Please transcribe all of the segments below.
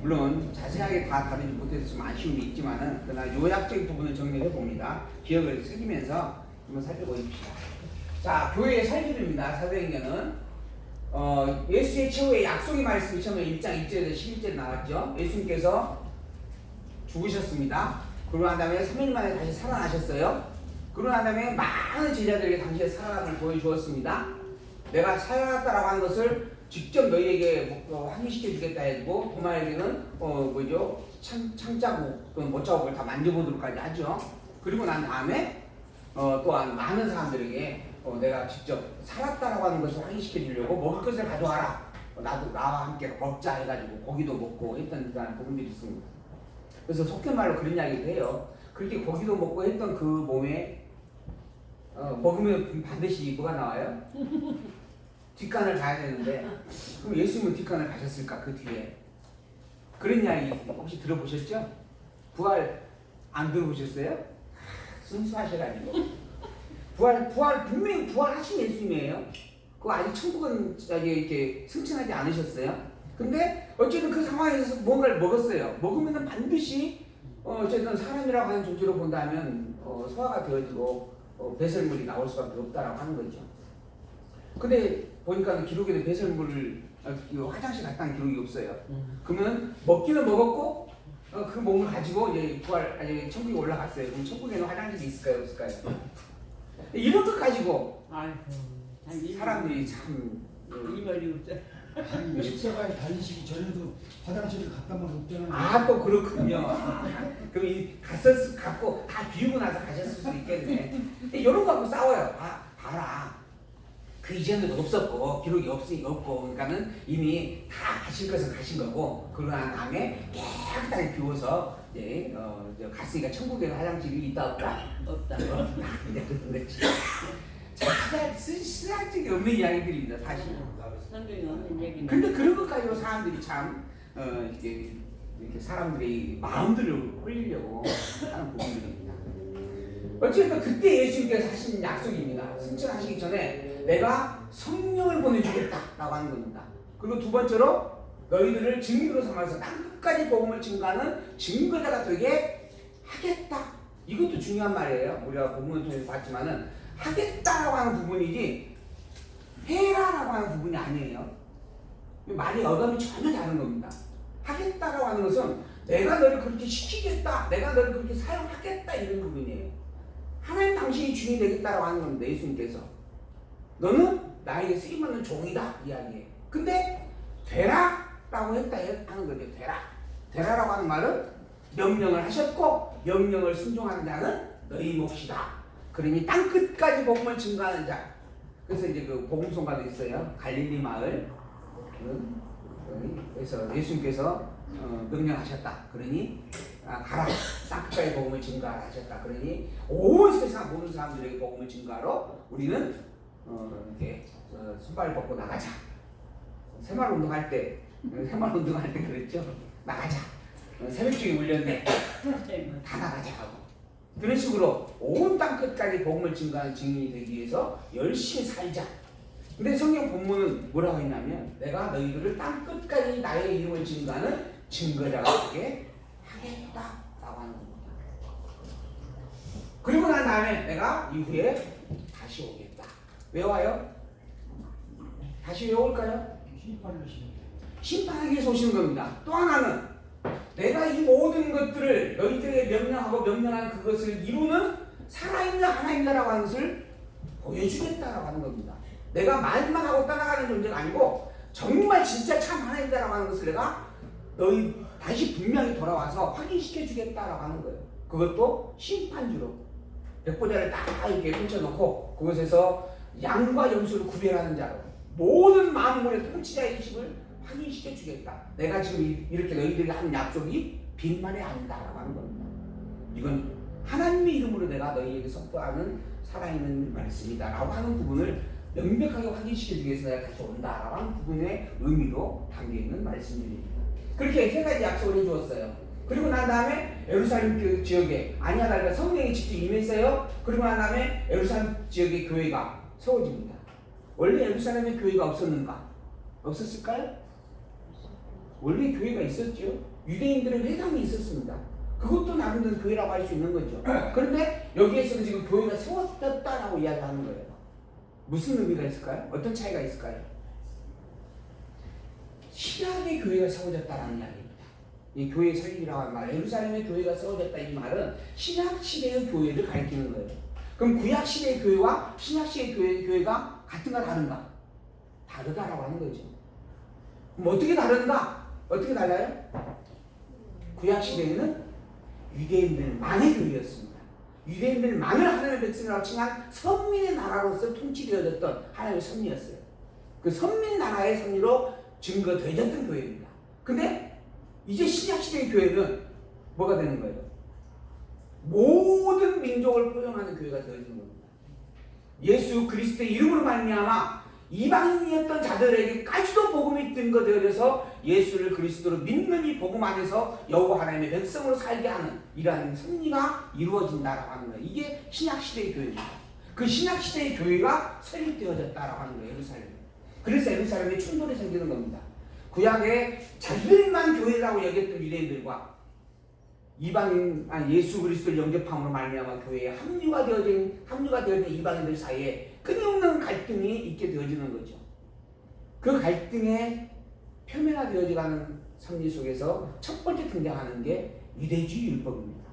물론 자세하게 다 다루지 못해서 좀 아쉬움이 있지만은 그러나 요약적인 부분을 정리해 봅니다. 기억을 새기면서 한번 살펴보십시오. 자, 교회의 설립입니다. 사도행전은 예수의 최후의 약속의 말씀이 처음에 1장 1절에서 11절에 나왔죠. 예수님께서 죽으셨습니다. 그러고 난 다음에 3일 만에 다시 살아나셨어요. 그러고 난 다음에 많은 제자들에게 당시의 살아남을 보여주었습니다. 내가 살아났다라고 하는 것을 직접 너희에게 확인시켜 주겠다 해주고 도마에게는 창자국 또는 못자국을 다 만져보도록까지 하죠. 그리고 난 다음에 또한 많은 사람들에게 내가 직접 살았다라고 하는 것을 확인시켜 주려고 먹을 것을 가져와라. 나도 나와 함께 먹자 해가지고 고기도 먹고 했던 그런 부분들이 있습니다. 그래서 속된 말로 그런 이야기도 해요. 그렇게 고기도 먹고 했던 그 몸에 먹으면 반드시 뭐가 나와요? 뒷간을 가야 되는데 그럼 예수님은 뒷간을 가셨을까? 그 뒤에 그런 이야기 혹시 들어보셨죠? 부활 안 들어보셨어요? 순수하셔가지고 부활 분명히 부활하신 예수님이에요. 그거 아직 천국은 이렇게 승천하지 않으셨어요. 근데 어쨌든 그 상황에서 뭔가를 먹었어요. 먹으면은 반드시 어쨌든 사람이라고 하는 존재로 본다면 소화가 되어지고 배설물이 나올 수밖에 없다라고 하는 거죠. 근데 보니까 기록에는 배설물을 화장실 갔다는 기록이 없어요. 그러면 먹기는 먹었고 그 몸을 가지고 이제 천국에 올라갔어요. 그럼 천국에는 화장실이 있을까요, 없을까요? 이런 것 가지고 사람들이 참 이말이 없죠. 십자가에 달리시기 전에도 화장실을 갔다만 없잖아요. 또 그렇군요. 그럼 갖고 다 비우고 나서 가셨을 수도 있겠네. 이런 거 갖고 싸워요. 봐라. 그 이전에도 없었고 기록이 없으니까 없고 그러니까는 이미 다 가실 것은 가신 거고 그러고 난 다음에 깨끗하게 비워서 이제 갔으니까 천국에 화장실이 있다 없다? 없다. 근데 그런 거지. 쓰잘데기 없는 이야기들입니다, 사실. 성경이 없는 얘기는. 근데 그런 것 가지고 사람들이 참 이렇게 사람들이 마음들을 홀리려고 하는 부분들입니다. 어쨌든 그때 예수님께서 하신 약속입니다. 승천하시기 전에 내가 성령을 보내주겠다라고 하는 겁니다. 그리고 두 번째로 너희들을 증인으로 삼아서 땅끝까지 복음을 증거하는 증거자가 되게 하겠다. 이것도 중요한 말이에요. 우리가 본문을 통해서 봤지만은 하겠다라고 하는 부분이지 해라라고 하는 부분이 아니에요. 말이 어감이 전혀 다른 겁니다. 하겠다라고 하는 것은 내가 너를 그렇게 시키겠다, 내가 너를 그렇게 사용하겠다 이런 부분이에요. 하나님 당신이 주인이 되겠다라고 하는 겁니다. 예수님께서 너는 나에게 쓰임받는 종이다 이야기예요. 근데 되라라고 했다 하는 거죠. 되라라고 하는 말은 명령을 하셨고 명령을 순종하는 자는 너희 몫이다. 그러니 땅끝까지 복음을 증거하는 자. 그래서 이제 그 복음송가도 있어요. 갈릴리 마을. 그래서 예수님께서 명령하셨다. 그러니 가라. 땅끝까지 복음을 증거하라 하셨다. 그러니 온 세상 모든 사람들에게 복음을 증거하러 우리는 이렇게 손발을 뻗고 나가자. 새마을 운동할 때 그랬죠. 나가자. 새벽중에 울렸네. 다 나가자 하고. 그런 식으로 온 땅 끝까지 복음을 증거하는 증인이 되기 위해서 열심히 살자. 근데 성경 본문은 뭐라고 했냐면 내가 너희들을 땅 끝까지 나의 이름을 증거하는 증거자가 되게 하겠다라고 하는 겁니다. 그리고 난 다음에 내가 이후에 다시 오겠다. 왜 와요? 다시 왜 올까요? 심판하기 위해서 오시는 겁니다. 또 하나는 내가 이 모든 것들을 너희들에게 명령하고 명령한 그것을 이루는 살아있는 하나님이라고 하는 것을 보여주겠다라고 하는 겁니다. 내가 말만 하고 떠나가는 존재가 아니고 정말 진짜 참 하나님이라고 하는 것을 내가 너희 다시 분명히 돌아와서 확인시켜 주겠다라고 하는 거예요. 그것도 심판주로 백보자를 딱 이렇게 펼쳐놓고 그곳에서 양과 염소를 구별하는 자로 모든 만물의 통치자의 이심을 확인시켜 주겠다. 내가 지금 이렇게 너희들에게 하는 약속이 빈말이 아니다라고 하는 겁니다. 이건 하나님의 이름으로 내가 너희에게 선포하는 살아있는 말씀이다라고 하는 부분을 명백하게 확인시켜 주기 위해서 내가 다시 온다라고 하는 부분의 의미도 담겨있는 말씀입니다. 그렇게 세 가지 약속을 해주었어요. 그리고 난 다음에 예루살렘 지역에 아니하다가 성령이 직접 임했어요. 그리고 난 다음에 예루살렘 지역의 교회가 세워집니다. 원래 예루살렘에 교회가 없었는가? 없었을까요? 원래 교회가 있었죠. 유대인들의 회당이 있었습니다. 그것도 나름대로 교회라고 할 수 있는 거죠. 그런데 여기에서는 지금 교회가 세워졌다라고 이야기하는 거예요. 무슨 의미가 있을까요? 어떤 차이가 있을까요? 신약의 교회가 세워졌다라는 이야기입니다. 이 교회 설립이라고 하는 말, 예루살렘의 교회가 세워졌다 이 말은 신약 시대의 교회를 가리키는 거예요. 그럼 구약 시대의 교회와 신약 시대의 교회가 같은가 다른가? 다르다라고 하는 거죠. 그럼 어떻게 다른가? 어떻게 달라요? 구약 시대에는 유대인들만의 교회였습니다. 유대인들만을 하나님의 백성이라고 칭한 선민의 나라로서 통치되어졌던 하나님의 섭리였어요. 그 선민 나라의 섭리로 증거되어졌던 교회입니다. 근데 이제 신약 시대의 교회는 뭐가 되는 거예요? 모든 민족을 포용하는 교회가 되어지는 겁니다. 예수 그리스도의 이름으로 말미암아 이방인이었던 자들에게까지도 복음이 증거되어져서 예수를 그리스도로 믿는 이 복음 안에서 여호와 하나님의 백성으로 살게 하는 이러한 섭리가 이루어진다라고 하는 거예요. 이게 신약 시대의 교회입니다. 그 신약 시대의 교회가 설립되어졌다라고 하는 거예요. 예루살렘. 그래서 예루살렘에 충돌이 생기는 겁니다. 구약에 자기들만 교회라고 여겼던 유대인들과 이방인 예수 그리스도를 영접함으로 말미암아 교회에 합류가 되어진 이방인들 사이에 끊임없는 갈등이 있게 되어지는 거죠. 그 갈등의 표면화되어지는 섭리 속에서 첫 번째 등장하는 게 유대주의 율법입니다.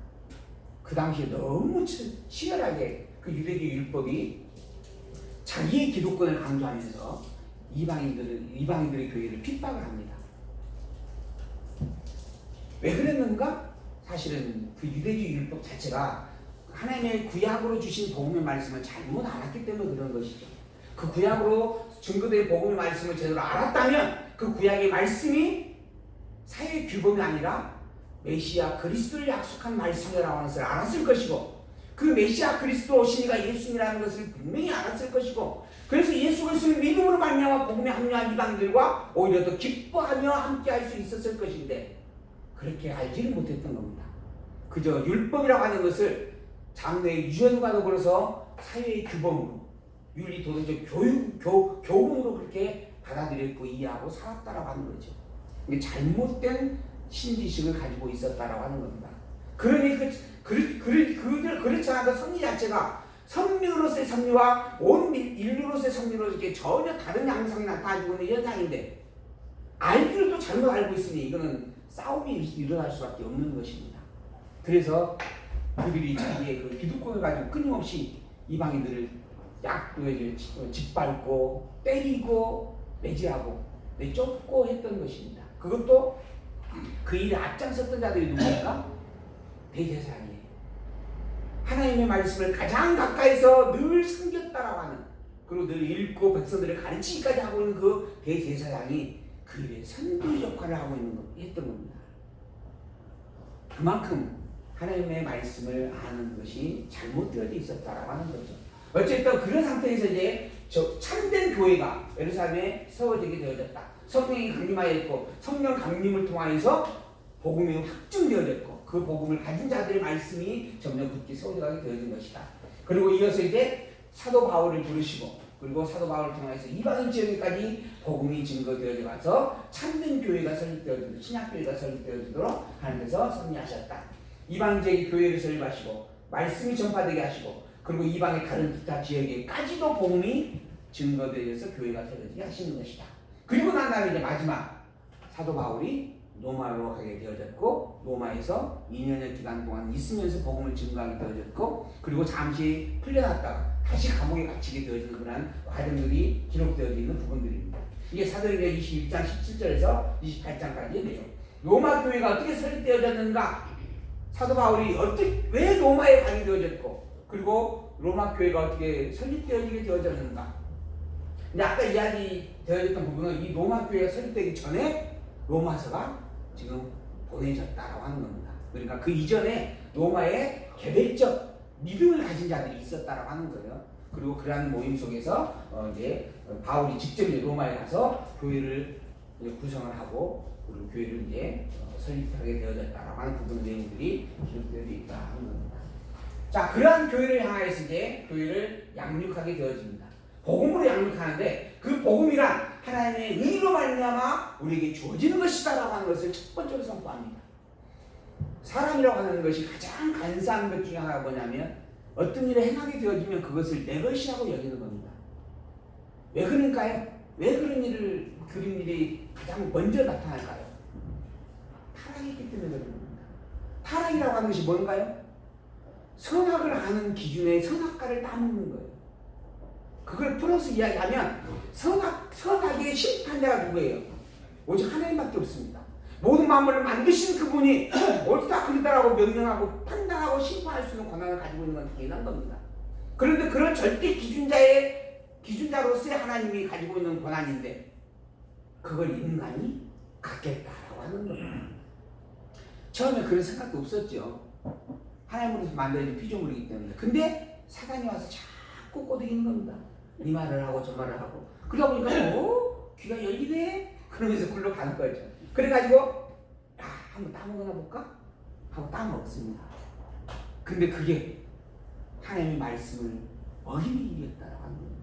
그 당시에 너무 치열하게 그 유대주의 율법이 자기의 기독권을 강조하면서 이방인들의 교회를 핍박을 합니다. 왜 그랬는가? 사실은 그 유대주의 율법 자체가 하나님의 구약으로 주신 복음의 말씀을 잘못 알았기 때문에 그런 것이죠. 그 구약으로 증거된 복음의 말씀을 제대로 알았다면 그 구약의 말씀이 사회의 규범이 아니라 메시아 그리스도를 약속한 말씀이라고 하는 것을 알았을 것이고, 그 메시아 그리스도 오시니가 예수님이라는 것을 분명히 알았을 것이고, 그래서 예수 그리스도를 믿음으로 말미암아 복음에 합류한 이방인들과 오히려 더 기뻐하며 함께할 수 있었을 것인데 그렇게 알지를 못했던 겁니다. 그저 율법이라고 하는 것을 장래의 유전과 더불어서 사회의 규범으로, 윤리 도덕적 교훈으로 그렇게 받아들였고 이해하고 살았다라고 하는 거죠. 이게 잘못된 신지식을 가지고 있었다라고 하는 겁니다. 그러니 그렇지 않아도 섭리 자체가 선민으로서의 섭리와 온 인류로서의 섭리로 이렇게 전혀 다른 양상이 나타나고 있는 현상인데 알기를 또 잘못 알고 있으니 이거는 싸움이 일어날 수밖에 없는 것입니다. 그래서 그들이 자기의 그 기득권을 가지고 끊임없이 이방인들을 짓밟고 때리고 매질하고 내쫓고 했던 것입니다. 그것도 그 일에 앞장섰던 자들이 누구입니까? 대제사장이에요. 하나님의 말씀을 가장 가까이서 늘 섬겼다라고 하는, 그리고 늘 읽고 백성들을 가르치기까지 하고 있는 그 대제사장이 그 일에 선두 역할을 하고 했던 겁니다. 그만큼 하나님의 말씀을 아는 것이 잘못되어져 있었다라고 하는 거죠. 어쨌든 그런 상태에서 이제 참된 교회가 예루살렘에 세워지게 되어졌다. 성령이 강림하여 있고 성령 강림을 통하여서 복음이 확증되어졌고 그 복음을 가진 자들의 말씀이 점점 굳게 세워져가게 되어진 것이다. 그리고 이어서 이제 사도 바울을 부르시고, 그리고 사도 바울을 통해서 이방인 지역에까지 복음이 증거되어져 가서 참된 교회가 설립되어지도록, 신약교회가 설립되어지도록 하나님께서 섭리하셨다. 이방 지역의 교회를 설립하시고 말씀이 전파되게 하시고, 그리고 이방의 다른 기타 지역에까지도 복음이 증거되어서 교회가 세워지게 하시는 것이다. 그리고 난 다음에 이제 마지막 사도 바울이 로마로 가게 되어졌고, 로마에서 2년의 기간 동안 있으면서 복음을 증거하게 되어졌고, 그리고 잠시 풀려났다가 다시 감옥에 갇히게 되어지는 그런 과정들이 기록되어 있는 부분들입니다. 이게 사도행전 21장 17절에서 28장까지의 내용. 로마 교회가 어떻게 설립되어졌는가? 사도 바울이 왜 로마에 가게 되어졌고, 그리고 로마 교회가 어떻게 설립되어지게 되어졌는가? 근데 아까 이야기 되어졌던 부분은 이 로마 교회가 설립되기 전에 로마서가 지금 보내졌다라고 하는 겁니다. 그러니까 그 이전에 로마에 개별적 믿음을 가진 자들이 있었다라고 하는 거예요. 그리고 그러한 모임 속에서 이제 바울이 직접 로마에 가서 교회를 구성을 하고, 그리고 교회를 이제 설립하게 되어졌다라고 하는 부분 내용들이 기록되어 있다 하는 겁니다. 자, 그러한 교회를 향해서 이제 교회를 양육하게 되어집니다. 복음으로 양육하는데 그 복음이란 하나님의 의로 말미암아 우리에게 주어지는 것이다라고 하는 것을 첫 번째로 선포합니다. 사람이라고 하는 것이 가장 간사한 것 중에 하나가 뭐냐면 어떤 일을 행하게 되어지면 그것을 내 것이라고 여기는 겁니다. 왜 그런가요? 왜 그런 일이 가장 먼저 나타날까요? 타락이 있기 때문에 그런 겁니다. 타락이라고 하는 것이 뭔가요? 선악을 아는 기준에 선악과를 따먹는 거예요. 그걸 풀어서 이야기하면 선악의 심판자가 누구예요? 오직 하나님밖에 없습니다. 모든 만물을 만드신 그분이 옳다 그르다라고 명령하고 판단하고 심판할 수 있는 권한을 가지고 있는 건 당연한 겁니다. 그런데 그런 절대 기준자로서의 하나님이 가지고 있는 권한인데 그걸 인간이 갖겠다라고 하는 겁니다. 처음에 그런 생각도 없었죠. 하나님으로서 만들어진 피조물이기 때문에. 근데 사단이 와서 자꾸 꼬드기는 겁니다. 이 말을 하고 저 말을 하고. 그러다 보니까 귀가 열리네? 그러면서 굴러가는 거죠. 그래가지고 한번 따먹어나 볼까? 하고 따먹었습니다. 근데 그게 하나님의 말씀을 어기는 일이었다라고 하는 거예요.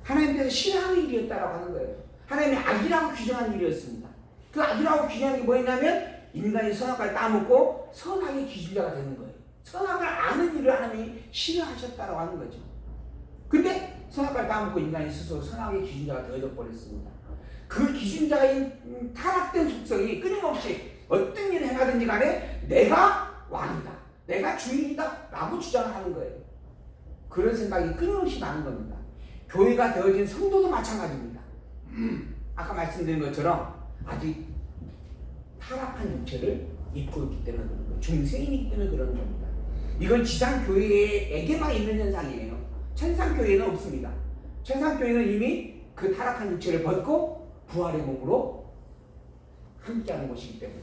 하나님에 대해서 싫어하는 일이었다라고 하는 거예요. 하나님이 악이라고 규정한 일이었습니다. 그 악이라고 규정한 게 뭐였냐면 인간이 선악과를 따먹고 선악의 기준자가 되는 거예요. 선악을 아는 일을 하나님이 싫어하셨다라고 하는 거죠. 근데 선악과를 따먹고 인간이 스스로 선악의 기준자가 되어져 버렸습니다. 그 기준자인 타락된 속성이 끊임없이 어떤 일을 행하든지 간에 내가 왕이다, 내가 주인이다 라고 주장하는 거예요. 그런 생각이 끊임없이 나는 겁니다. 교회가 되어진 성도도 마찬가지입니다. 아까 말씀드린 것처럼 아직 타락한 육체를 입고 있기 때문에 그런 거예요. 중생이기 때문에 그런 겁니다. 이건 지상교회에게만 있는 현상이에요. 천상교회는 없습니다. 천상교회는 이미 그 타락한 육체를 벗고 부활의 몸으로 함께하는 곳이기 때문에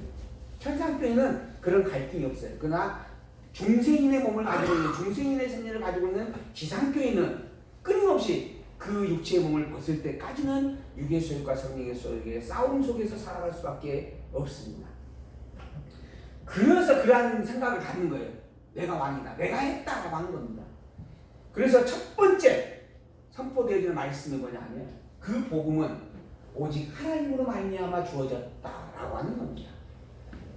천상교회는 그런 갈등이 없어요. 그러나 중생인의 몸을 가지고 있는 중생인의 생리를 가지고 있는 지상교회는 끊임없이 그 육체의 몸을 벗을 때까지는 육의 소욕과 성령의 소욕의 싸움 속에서 살아갈 수밖에 없습니다. 그래서 그러한 생각을 갖는 거예요. 내가 왕이다, 내가 했다라고 하는 겁니다. 그래서 첫 번째 선포되어지는 말씀이 뭐냐 하면 그 복음은 오직 하나님으로 말미암아 주어졌다라고 하는 겁니다.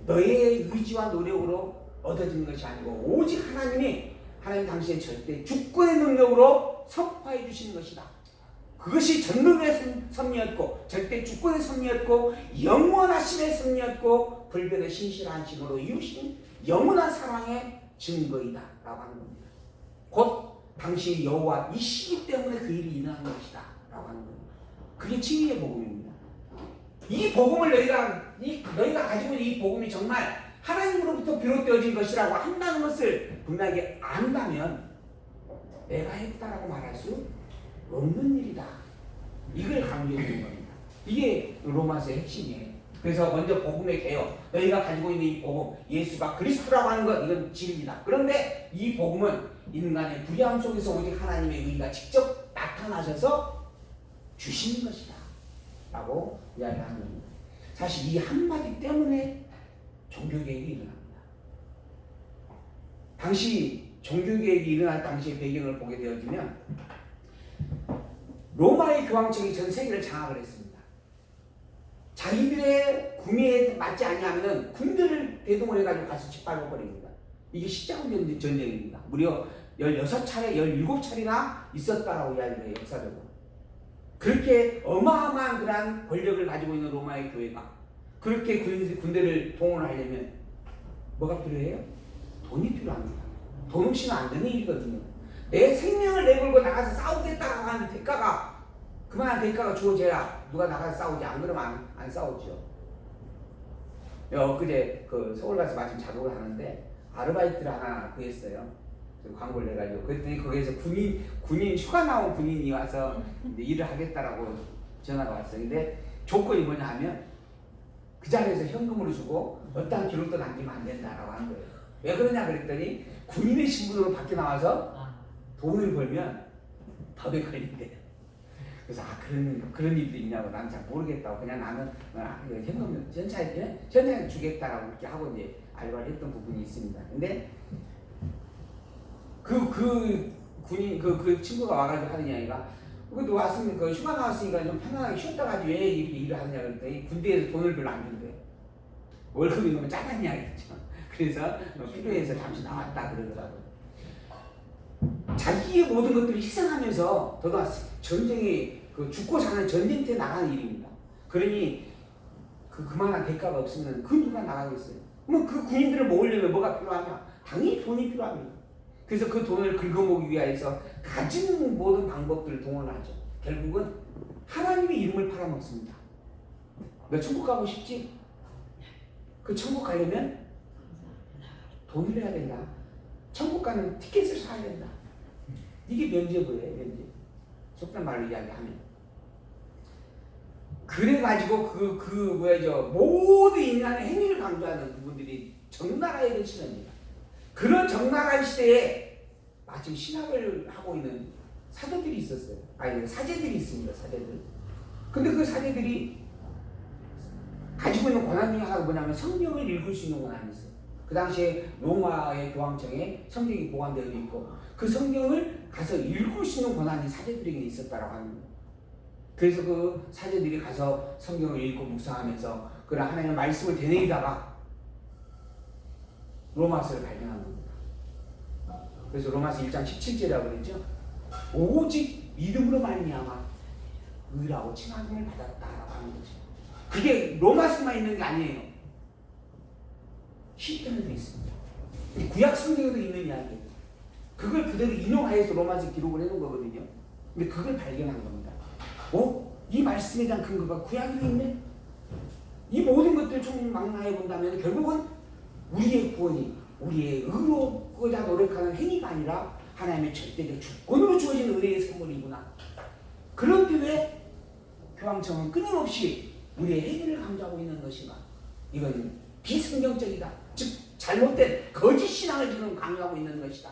너의 의지와 노력으로 얻어지는 것이 아니고 오직 하나님 당신의 절대 주권의 능력으로 선포해 주시는 것이다. 그것이 전능의 섭리였고 절대 주권의 섭리였고 영원하심의 섭리였고 불변의 신실하심으로 이루신 영원한 사랑의 증거이다 라고 하는 겁니다. 곧 당시 여호와이시기 때문에 그 일이 일어난 것이다 라고 하는 겁니다. 그게 진리의 복음입니다. 이 복음을 너희가 가지고 있는 이 복음이 정말 하나님으로부터 비롯되어진 것이라고 한다는 것을 분명하게 안다면 내가 했다라고 말할 수 없는 일이다. 이걸 강조해 주는 겁니다. 이게 로마서의 핵심이에요. 그래서 먼저 복음의 개요. 너희가 가지고 있는 이 복음, 예수가 그리스도라고 하는 것, 이건 진리다. 그런데 이 복음은 인간의 불의함 속에서 오직 하나님의 의가 직접 나타나셔서 주시는 것이다 라고 이야기하는 겁니다. 사실 이 한마디 때문에 종교개혁이 일어납니다. 당시 종교개혁이 일어날 당시의 배경을 보게 되어지면 로마의 교황청이 전 세계를 장악을 했습니다. 자기들의 구미에 맞지 아니하면 군대를 대동을 해가지고 가서 짓밟아 버립니다. 이게 십자군 전쟁입니다. 무려 16차례, 17차례나 있었다라고 이야기를 해요. 역사적으로. 그렇게 어마어마한 그러한 권력을 가지고 있는 로마의 교회가 그렇게 군대를 동원하려면 뭐가 필요해요? 돈이 필요합니다. 돈 없이는 안 되는 일이거든요. 내 생명을 내걸고 나가서 싸우겠다라고 하는 대가가 그만한 대가가 주어져야 누가 나가서 싸우지. 안 그러면 안 싸우죠. 엊그제 그 서울 가서 마침 작업을 하는데 아르바이트를 하나 구했어요. 광고를 내가지고 그랬더니 거기에서 군인 휴가 나온 군인이 와서 이제 일을 하겠다라고 전화가 왔어요. 근데 조건이 뭐냐 하면 그 자리에서 현금으로 주고 어떠한 기록도 남기면 안 된다라고 하는 거예요. 왜 그러냐 그랬더니 군인의 신분으로 밖에 나와서 돈을 벌면 법에 걸린대요. 그래서 그런 일도 있냐고 나는 잘 모르겠다고 그냥 나는 현금 전차에 주겠다라고 이렇게 하고 이제 알바를 했던 부분이 있습니다. 근데 그 군인 그 친구가 와가지고 하는 이야기가 그것도 왔으면 그 휴가 나왔으니까 좀 편안하게 쉬었다 가지 왜 이렇게 일을 하느냐 그랬더니 군대에서 돈을 별로 안 준대. 월급이 너무 짜다냐 했죠. 그래서 필요해서 잠시 나왔다 그러더라고요. 자기의 모든 것들을 희생하면서 더더 전쟁에 그 죽고 사는 전쟁터에 나가는 일입니다. 그러니 그만한 대가가 없으면 그 누가 나가겠어요. 그럼 그 군인들을 모으려면 뭐가 필요하냐? 당연히 돈이 필요합니다. 그래서 그 돈을 긁어모으기 위해서 가진 모든 방법들을 동원하죠. 결국은 하나님의 이름을 팔아먹습니다. 너 천국 가고 싶지? 그 천국 가려면 돈을 내야 된다. 천국 가는 티켓을 사야 된다. 이게 면죄부예요, 면죄부. 속된 말로 이야기하면. 그래가지고 모든 인간의 행위를 강조하는 부분들이 적나라하게 시대입니다. 그런 적나라한 시대에 마침 신학을 하고 있는 사도들이 있었어요. 아니, 사제들이 있습니다, 사제들. 근데 그 사제들이 가지고 있는 권한 중에 하나가 뭐냐면 성경을 읽을 수 있는 권한이 있어요. 그 당시에 로마의 교황청에 성경이 보관되어 있고 그 성경을 가서 읽을 수 있는 권한이 사제들에게 있었다라고 하는 거예요. 그래서 그 사제들이 가서 성경을 읽고 묵상하면서 그런 하나님의 말씀을 되뇌이다가 로마서를 발견한 겁니다. 그래서 로마서 1장 17절이라고 그랬죠. 오직 믿음으로 말미암아 의라고 칭함을 받았다라고 하는 거죠. 그게 로마서만 있는 게 아니에요. 시편에도 있습니다. 구약 성경에도 있는 이야기예요. 그걸 그대로 인용하여서 로마서 기록을 해놓은 거거든요. 근데 그걸 발견한 겁니다. 이 말씀에 대한 근거가 구약에도 있네? 이 모든 것들을 총망라해 본다면 결국은 우리의 구원이 우리의 의롭고자 노력하는 행위가 아니라 하나님의 절대적 주권으로 주어진 은혜의 선물이구나. 그런데 왜 교황청은 끊임없이 우리의 행위를 강조하고 있는 것인가? 이건 비성경적이다. 즉 잘못된 거짓 신앙을 지금 강조하고 있는 것이다.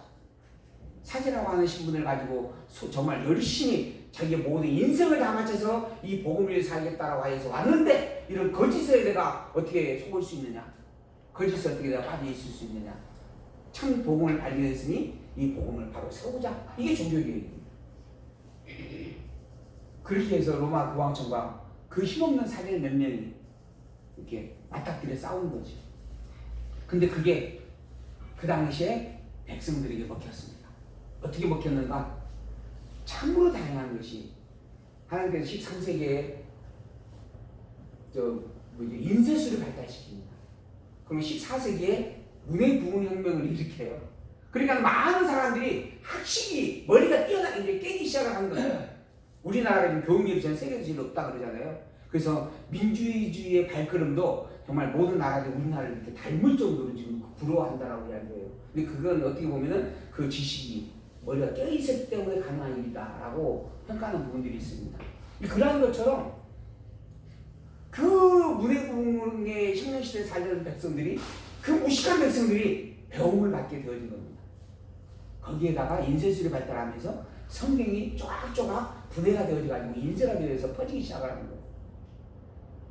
사제라고 하는 신분을 가지고 정말 열심히 자기의 모든 인생을 다 바쳐서 이 복음을 위해 살겠다라고 해서 왔는데 이런 거짓에 내가 어떻게 속을 수 있느냐? 거짓에 어떻게 내가 빠져 있을 수 있느냐? 참 복음을 발견했으니 이 복음을 바로 세우자. 이게 종교개혁입니다. 그렇게 해서 로마 교황청과 그 힘없는 사제 몇 명이 이렇게 맞닥뜨려 싸우는 거죠. 근데 그게 그 당시에 백성들에게 먹혔습니다. 어떻게 먹혔는가? 참으로 다양한 것이 하나님께서 13세기에 인쇄술을 발달시킵니다. 그리고 14세기에 문해부흥혁명을 일으켜요. 그러니까 많은 사람들이 학식이 머리가 뛰어나게 이제 깨기 시작을 한 거예요. 우리나라가 교육열이 전 세계에서 제일 높다 그러잖아요. 그래서 민주주의의 발걸음도 정말 모든 나라들이 우리나라를 이렇게 닮을 정도로 지금 부러워한다라고 이야기해요. 근데 그건 어떻게 보면은 그 지식이 머리가 껴있었기 때문에 가능한 일이다라고 평가하는 부분들이 있습니다. 그러한 것처럼 그 문해부흥의 혁명시대에 살던 백성들이 그 무식한 백성들이 배움을 받게 되어진 겁니다. 거기에다가 인쇄술이 발달하면서 성경이 쪼각쪼각 분해가 되어져가지고 인쇄가 되어서 퍼지기 시작하는 거예요.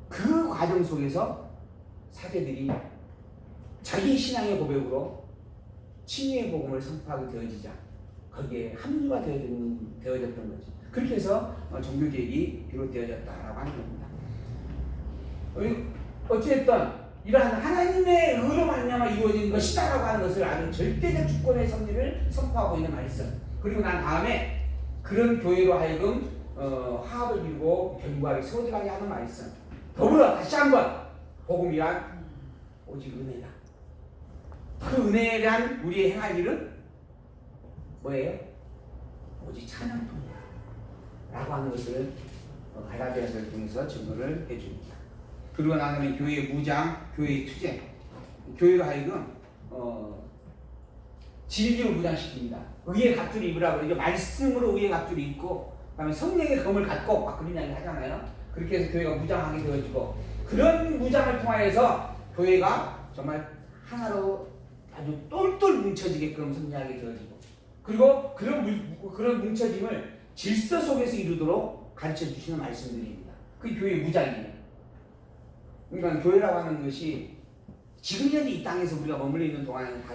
그 과정 속에서 사제들이 자기 신앙의 고백으로 진리의 복음을 선포하게 되어지자 거기에 합류가 되어졌던 거죠. 그렇게 해서 종교개혁이 비롯되어졌다라고 하는 겁니다. 어찌됐든 이러한 하나님의 의로 말미암아 이루어진 것이다라고 하는 것을 아는 절대적 주권의 섭리를 선포하고 있는 말씀. 그리고 난 다음에 그런 교회로 하여금 화합을 이루고 견고하게 세워져가게 하는 말씀. 더불어 다시 한번 복음이란 오직 은혜다. 그 은혜에 대한 우리의 행할 일은 뭐예요? 오직 찬양뿐이야 라고 하는 것을 갈라디아서를 통해서 증거를 해줍니다. 그리고 나는 교회의 무장, 교회의 투쟁, 교회로 하여금 진리로 무장시킵니다. 의의 갑주를 입으라고 그러죠. 말씀으로 의의 갑주를 입고 그다음에 성령의 검을 갖고 막 그런 이야기 하잖아요. 그렇게 해서 교회가 무장하게 되어지고 그런 무장을 통하여서 교회가 정말 하나로 아주 똘똘 뭉쳐지게끔 승리하게 되어지고 그리고 그런 뭉쳐짐을 질서 속에서 이루도록 가르쳐 주시는 말씀들입니다. 그게 교회의 무장이에요. 그러니까 교회라고 하는 것이 지금 현재 이 땅에서 우리가 머물러 있는 동안에는 다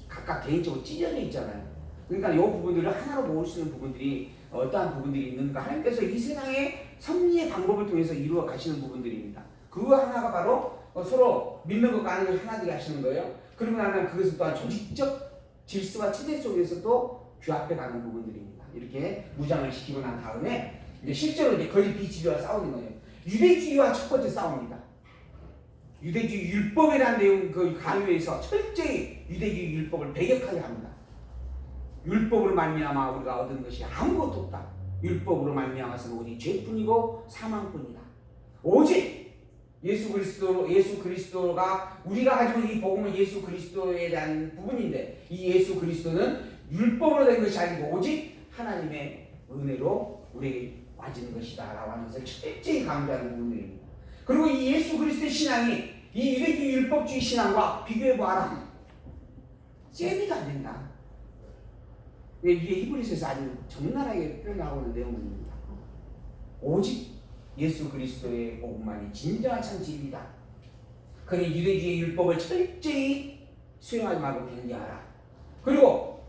각각 개인적으로 찢어져 있잖아요. 그러니까 이 부분들을 하나로 모을 수 있는 부분들이 어떠한 부분들이 있는가. 하나님께서 이 세상의 섭리의 방법을 통해서 이루어 가시는 부분들입니다. 그거 하나가 바로 서로 믿는 것과 아는 것을 하나 되게 하시는 거예요. 그러고 나면 그것은 또한 조직적 질서와 체제 속에서도 규합해 가는 부분들입니다. 이렇게 무장을 시키고 난 다음에 이제 실제로 이제 거짓 비치주의와 싸우는 거예요. 유대주의와 첫 번째 싸웁니다. 유대주의 율법이라는 내용 그 강요에서 철저히 유대주의 율법을 배격하게 합니다. 율법으로 말미암아 우리가 얻은 것이 아무것도 없다. 율법으로 말미암아서는 오직 죄뿐이고 사망뿐이다. 오직 예수 그리스도가 우리가 가지고 있는 이 복음은 예수 그리스도에 대한 부분인데 이 예수 그리스도는 율법으로 된 것이 아니고 오직 하나님의 은혜로 우리에게 와지는 것이다 라고 하면서 철저히 강조하는 부분들입니다. 그리고 이 예수 그리스도의 신앙이 이 유대주의 율법주의 신앙과 비교해보아라. 잽이가 안 된다. 이게 히브리서에서 아주 적나라하게 표현하고 있는 내용입니다. 오직 예수 그리스도의 복음만이 진정한 참 진리다. 그러니 유대주의 율법을 철저히 수용하지 말고 경계하라. 그리고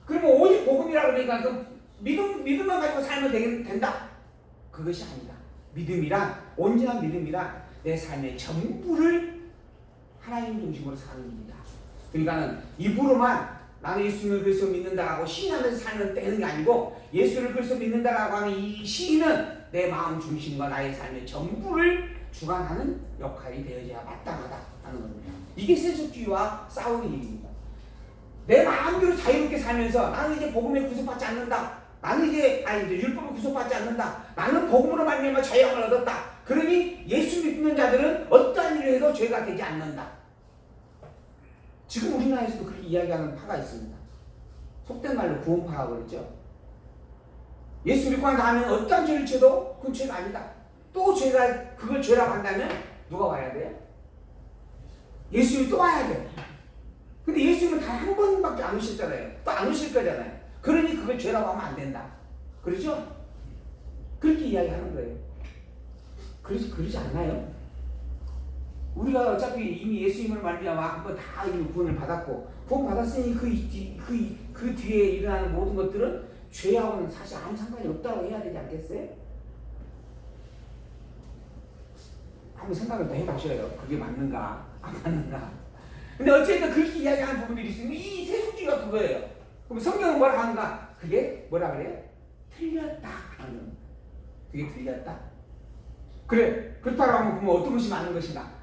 오직 복음이라고 그러니까 그 믿음만 가지고 살면 된다. 그것이 아니다. 믿음이란 온전한 믿음이란 내 삶의 전부를 하나님 중심으로 사는 일이다. 그러니까는 입으로만 나는 예수를 그리스도 믿는다라고 시인하면서 살면 되는 게 아니고 예수를 그리스도 믿는다라고 하는 이 시인은 내 마음 중심과 나의 삶의 전부를 주관하는 역할이 되어져야 마땅하다 하는 겁니다. 이게 세속주의와 싸우는 일입니다. 내 마음대로 자유롭게 살면서 나는 이제 복음에 구속받지 않는다. 나는 이제 율법에 구속받지 않는다. 나는 복음으로 말미암아 자유함을 얻었다. 그러니 예수 믿는 자들은 어떠한 일을 해도 죄가 되지 않는다. 지금 우리나라에서도 그렇게 이야기하는 파가 있습니다. 속된 말로 구원파라고 그랬죠. 예수 믿고 난 다음에 어떠한 죄를 쳐도 그건 죄가 아니다. 또 그걸 죄라고 한다면 누가 와야 돼요? 예수님이 또 와야 돼. 근데 예수님은 단 한 번밖에 안 오셨잖아요. 또 안 오실 거잖아요. 그러니 그걸 죄라고 하면 안 된다. 그렇죠? 그렇게 이야기하는 거예요. 그러지 않나요? 우리가 어차피 이미 예수님을 말미암아 한번 다 구원을 받았고 구원 받았으니 그 뒤에 일어나는 모든 것들은 죄하고는 사실 아무 상관이 없다고 해야 되지 않겠어요? 한번 생각을 더 해보셔요. 그게 맞는가 안 맞는가. 근데 어쨌든 그렇게 이야기하는 부분들이 있으면 이 세속주의가 그거예요. 그럼 성경은 뭐라 하는가? 그게 뭐라 그래요? 틀렸다 하는 겁니다. 그게 틀렸다. 그래, 그렇다고 하면 그러면 어떤 것이 맞는 것인가?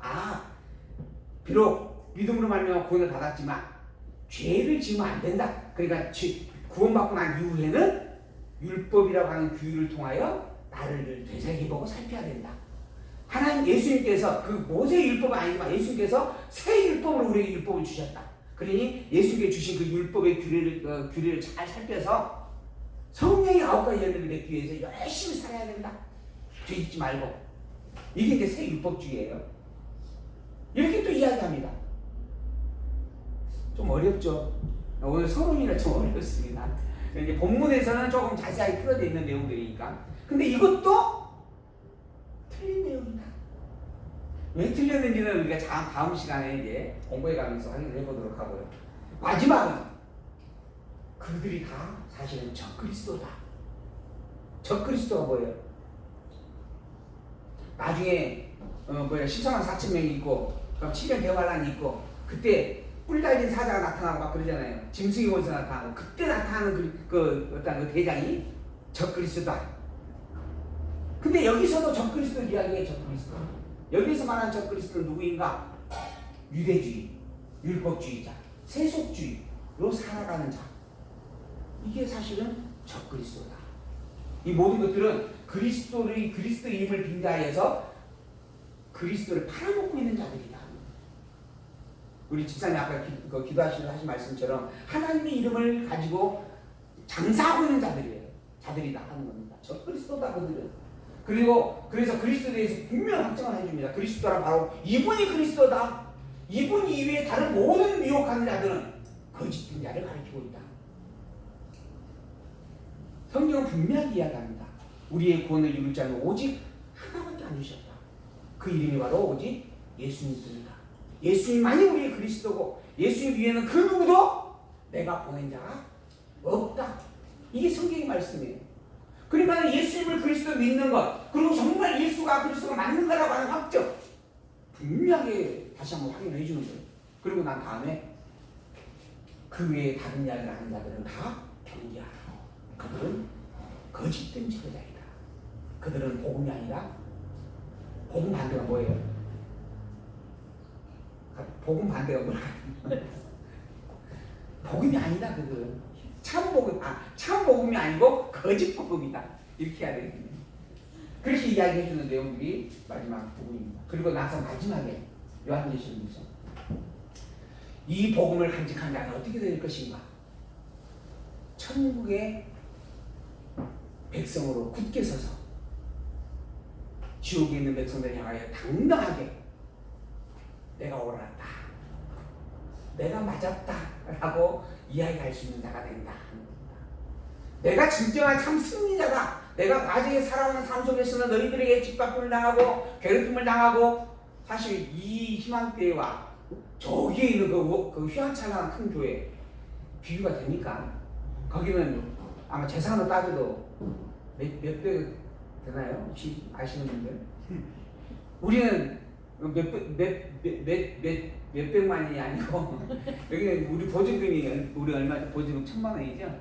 비록 믿음으로 말미암아 구원을 받았지만 죄를 지으면 안 된다. 그러니까 구원받고 난 이후에는 율법이라고 하는 규율을 통하여 나를 되새겨보고 살펴야 된다. 하나님 예수님께서 그 모세의 율법은 아니지만 예수님께서 새 율법으로 우리에게 율법을 주셨다. 그러니 예수님께 주신 그 율법의 규례를 잘 살펴서 성령의 9가지 열매를 맺기 위해서 열심히 살아야 된다. 죄 짓지 말고. 이게 이제 새 율법주의예요. 이렇게 또 이야기합니다. 좀 어렵죠. 오늘 서론이라 좀 어렵습니다. 이제 본문에서는 조금 자세하게 풀어져 있는 내용들이니까. 근데 이것도 틀린 내용이다. 왜 틀렸는지는 우리가 다음 시간에 이제 공부해 가면서 확인을 해보도록 하고요. 마지막은 그들이 다 사실은 적그리스도다. 적그리스도가 뭐예요? 나중에 14만 4천 명이 있고 그럼 7년 대환란이 있고 그때 뿔 달린 사자가 나타나고 막 그러잖아요. 짐승의 원수 나타나고 그때 나타나는 어떤 그 대장이 적그리스도다. 근데 여기서도 적그리스도 이야기해. 적그리스도. 여기서 말하는 적그리스도는 누구인가? 유대주의, 율법주의자, 세속주의로 살아가는 자. 이게 사실은 적그리스도다. 이 모든 것들은 그리스도의 힘을 빙자해서 그리스도를 팔아먹고 있는 자들이다. 우리 집사님 아까 기도하시면서 하신 말씀처럼 하나님의 이름을 가지고 장사하고 있는 자들이다 하는 겁니다. 적그리스도다 그들은. 그래서 그리스도에 대해서 분명히 확정을 해줍니다. 그리스도란 바로 이분이 그리스도다. 이분 이외에 다른 모든 미혹하는 자들은 거짓된 자를 가리키고 있다. 성경은 분명히 이야기합니다. 우리의 구원을 이룰 자는 오직 하나밖에 안 주셨다. 그 이름이 바로 오직 예수님입니다. 예수님만이 우리의 그리스도고 예수님 위에는 그 누구도 내가 보낸 자가 없다. 이게 성경의 말씀이에요. 그러니까 예수님을 그리스도 믿는 것, 그리고 정말 예수가 그리스도가 맞는 거라고 하는 확정 분명하게 다시 한번 확인해 주는 거예요. 그리고 난 다음에 그 외에 다른 이야기를 하는 자들은 다 경계하라. 그들은 거짓된 지도자이다. 그들은 복음이 아니라, 복음 반대가 뭐예요? 복음 반대가 뭘까요? 복음이 아니다. 그들은 참 복음이 아니고 거짓 복음이다. 이렇게 해야 되겠네요. 그렇게 이야기해 주는 내용들이 마지막 부분입니다. 그리고 나서 마지막에 요한계시록에서 이 복음을 간직한 자는 어떻게 될 것인가? 천국의 백성으로 굳게 서서 지옥에 있는 백성들 향하여 당당하게 내가 옳았다, 내가 맞았다 라고 이야기할 수 있는 자가 된다. 내가 진정한 참 승리자다. 내가 과거에 살아오는 삶 속에서는 너희들에게 짓밟힘을 당하고 괴롭힘을 당하고, 사실 이 희망교회와 저기에 있는 그 휘황찬란한 큰 교회 비교가 됩니까? 거기는 아마 재산으로 따져도 몇 배 되나요? 혹시 아시는 분들? 우리는 몇백만이 아니고 여기는 우리 보증금이, 우리 얼마 보증금 1,000만 원이죠?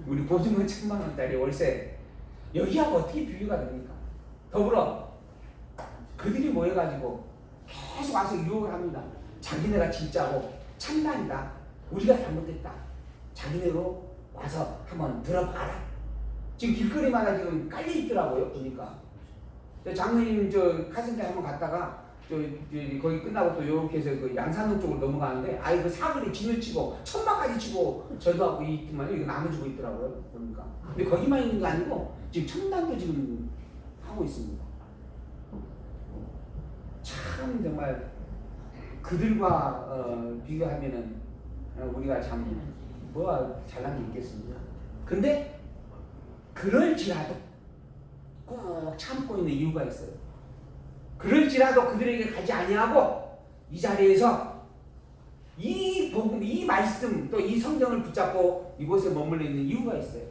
우리 보증금 1,000만 원짜리 월세, 여기하고 어떻게 비교가 됩니까? 더불어 그들이 모여가지고 계속 와서 유혹을 합니다. 자기네가 진짜고 참난이다, 우리가 잘못했다, 자기네로 와서 한번 들어봐라. 지금 길거리마다 지금 깔려 있더라고요. 보니까 장로님 저 카센터에 한번 갔다가 거기 끝나고 또 이렇게 해서 그 양산동 쪽으로 넘어가는데, 아이 그 사거리 진을 치고 천막까지 치고 저도하고 있더만요. 이거 나눠주고 있더라고요. 보니까. 근데 거기만 있는 게 아니고 지금 청담도 지금 하고 있습니다. 참 정말 그들과 비교하면은 우리가 참 뭐가 잘난 게 있겠습니까? 근데 그럴지라도 꼭 참고 있는 이유가 있어요. 그럴지라도 그들에게 가지 아니하고 이 자리에서 이 복음, 이 말씀, 또 이 성경을 붙잡고 이곳에 머물러 있는 이유가 있어요.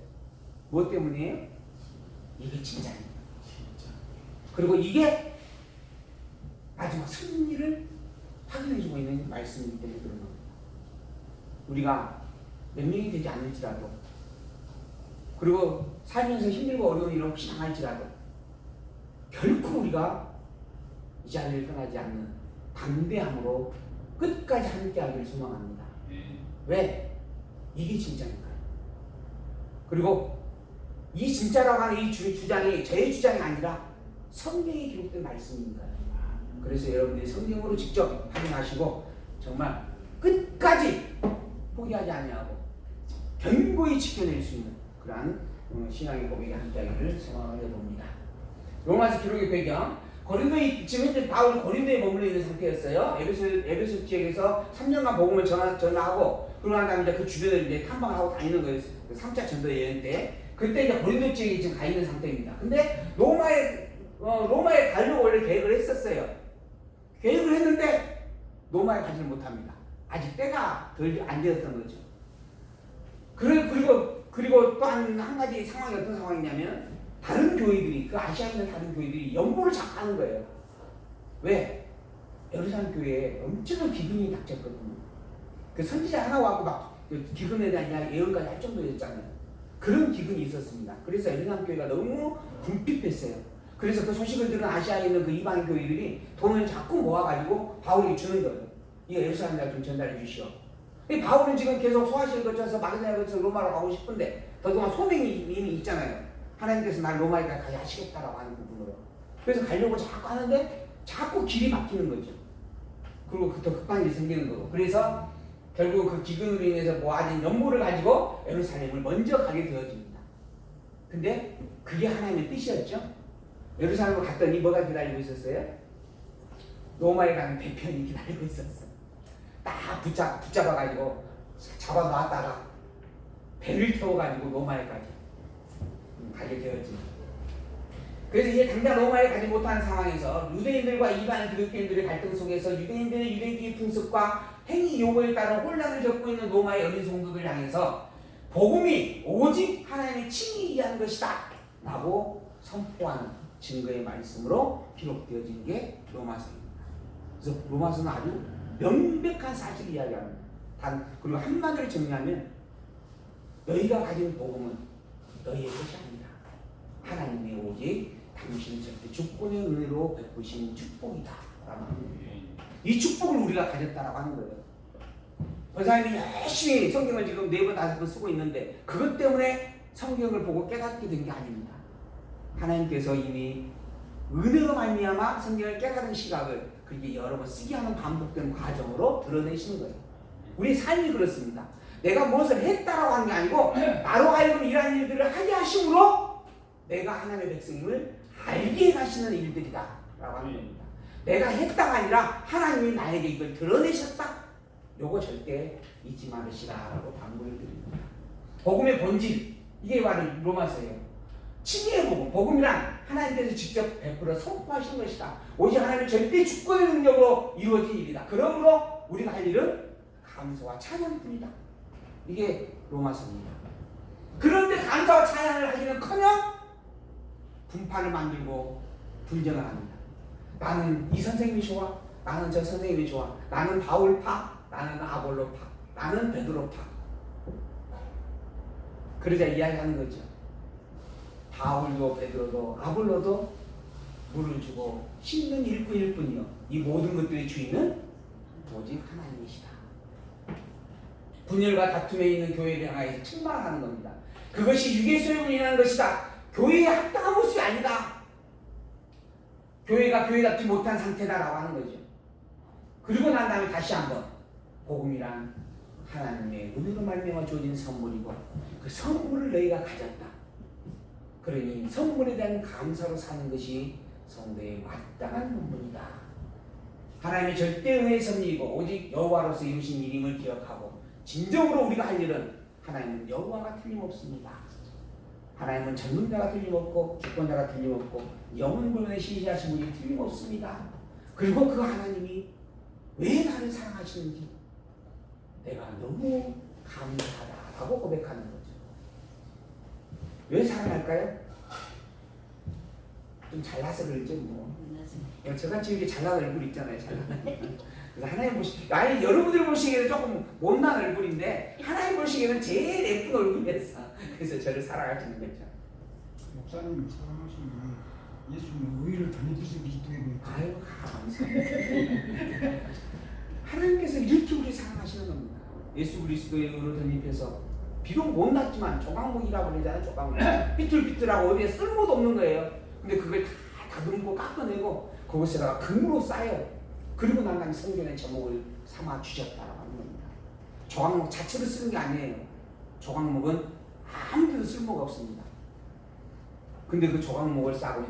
무엇 때문이에요? 이게 진짜입니다. 그리고 이게 마지막 승리를 확인해주고 있는 말씀이기 때문에 그런 겁니다. 우리가 몇 명이 되지 않을지라도, 그리고 살면서 힘들고 어려운 일을 혹시 당할지라도 결코 우리가 이 자리를 떠나지 않는 담대함으로 끝까지 함께하기를 소망합니다. 왜? 이게 진짜니까요. 그리고 이 진짜라고 하는 이 주장이 제 주장이 아니라 성경에 기록된 말씀입니다. 그래서 여러분들이 성경으로 직접 확인하시고 정말 끝까지 포기하지 아니하고 견고히 지켜낼 수 있는 그러한 신앙의 고백에 함께하기를 소망해 봅니다. 로마서 기록의 배경, 고린도에 지금 현재 바울이 고린도에 머물러 있는 상태였어요. 에베소 지역에서 3년간 복음을 전하고, 그러고 난 다음에 이제 그 주변을 이제 탐방하고 다니는 거예요. 3차 전도 여행 때. 그때 이제 고린도 지역에 지금 가 있는 상태입니다. 근데 로마에 가려고 원래 계획을 했었어요. 계획을 했는데 로마에 가지를 못합니다. 아직 때가 덜 안 되었던 거죠. 그리고 또 한 가지 상황이 어떤 상황이냐면, 다른 교회들이, 그 아시아에 있는 다른 교회들이 연보를 자꾸 하는 거예요. 왜? 예루살렘 교회에 엄청난 기근이 닥쳤거든요. 그 선지자 하나 와고 막 기근에 대한 예언까지 할 정도였잖아요. 그런 기근이 있었습니다. 그래서 예루살렘 교회가 너무 궁핍했어요. 그래서 그 소식을 들은 아시아에 있는 그 이방 교회들이 돈을 자꾸 모아가지고 바울에게 주는 거예요. 이거 예루살렘에 좀 전달해 주시오. 바울은 지금 계속 소아시를 거쳐서 마게도냐를 거쳐서 로마로 가고 싶은데 더더욱 소명이 이미 있잖아요. 하나님께서 날 로마에까지 가야 하시겠다라고 하는 부분으로. 그래서 가려고 자꾸 하는데 자꾸 길이 막히는 거죠. 그리고 더 급한 일이 생기는 거고. 그래서 결국 그 기근으로 인해서 모아진 연보를 가지고 예루살렘을 먼저 가게 되어집니다. 근데 그게 하나님의 뜻이었죠. 예루살렘을 갔더니 뭐가 기다리고 있었어요? 로마에 가는 배편이 기다리고 있었어요. 딱 붙잡아가지고 잡아놨다가 배를 태워가지고 로마에까지 가게 되었습니다. 그래서 이제 당장 로마에 가지 못하는 상황에서 유대인들과 이방 기독교인들의 갈등 속에서 유대인들의 유대주의 풍습과 행위 요구에 따른 혼란을 겪고 있는 로마의 어린 성도들 향해서 복음이 오직 하나님의 친히 위한 것이다 라고 선포하는 증거의 말씀으로 기록되어진 게 로마서입니다. 그래서 로마서는 아주 명백한 사실을 이야기합니다. 그리고 한마디로 정리하면 너희가 가진 복음은 너희의 것이 아니다. 하나님의 오직 당신의 절대 주권의 은혜로 베푸신 축복이다. 이 축복을 우리가 가졌다라고 하는 거예요. 권사님이 열심히 성경을 지금 4번, 5번 쓰고 있는데 그것 때문에 성경을 보고 깨닫게 된 게 아닙니다. 하나님께서 이미 은혜로 말미암아 성경을 깨달은 시각을 그렇게 여러 번 쓰게 하는 반복된 과정으로 드러내시는 거예요. 우리 삶이 그렇습니다. 내가 무엇을 했다라고 하는 게 아니고 나로 하여금 이러한 일들을 하게 하심으로 내가 하나님의 백성임을 알게 하시는 일들이다 라고 하는 겁니다. 내가 했다가 아니라 하나님이 나에게 이걸 드러내셨다. 요거 절대 잊지 말으시라라고 당부를 드립니다. 복음의 본질, 이게 바로 로마서예요. 칭의의 복음, 복음이란 하나님께서 직접 베풀어 선포하신 것이다. 오직 하나님의 절대 주권의 능력으로 이루어진 일이다. 그러므로 우리가 할 일은 감사와 찬양뿐이다. 이게 로마서입니다. 그런데 감사와 찬양을 하기는커녕 분파를 만들고 분쟁을 합니다. 나는 이 선생님이 좋아, 나는 저 선생님이 좋아, 나는 바울파, 나는 아볼로파, 나는 베드로파. 그러자 이야기하는 거죠. 바울도 베드로도 아볼로도 물을 주고 심는 일꾼일 뿐이요 이 모든 것들의 주인은 오직 하나님이시다. 분열과 다툼에 있는 교회를 향하여 책망하는 겁니다. 그것이 육의 소욕을 인하는 것이다. 교회의 합당한 모습이 아니다. 교회가 교회답지 못한 상태다라고 하는 거죠. 그리고 난 다음에 다시 한번 복음이란 하나님의 은혜로 말미암아 주어진 선물이고 그 선물을 너희가 가졌다. 그러니 선물에 대한 감사로 사는 것이 성도의 마땅한 본분이다. 하나님의 절대 은혜의 섭리이고 오직 여호와로서 이루신 일임을 기억하고 진정으로 우리가 할 일은 하나님은 여호와가 틀림없습니다. 하나님은 전능자가 틀림없고 주권자가 틀림없고 영원불변의 신실하신 분이 틀림없습니다. 그리고 그 하나님이 왜 나를 사랑하시는지 내가 너무 감사하다라고 고백하는 거죠. 왜 사랑할까요? 좀 잘나서 그러죠 뭐. 저같이 이렇게 잘난 얼굴 있잖아요. 잘난. 그래서 하나님 아니 여러분들 보시기에는 조금 못난 얼굴인데 하나님 보시기에는 제일 예쁜 얼굴이었어. 그래서 저를 사랑하시는 거죠. 목사님 사랑하시는 예수님 의를 덧입으신 그리스도의 그 아유 감사합니다. 하나님께서 이렇게 우리 사랑하시는 겁니다. 예수 그리스도의 의로 덧입혀서 비록 못났지만 조각목이라고 그러잖아요. 조각목. 삐뚤삐뚤하고 어디에 쓸모도 없는 거예요. 근데 그걸 다 다듬고 깎아내고 그것에다가 금으로 쌓여. 그리고 난 다음에 성경의 제목을 삼아 주셨다라고 하는 겁니다. 조각목 자체를 쓰는 게 아니에요. 조각목은 아무데도 쓸모가 없습니다. 근데 그 조각목을 싸고 있는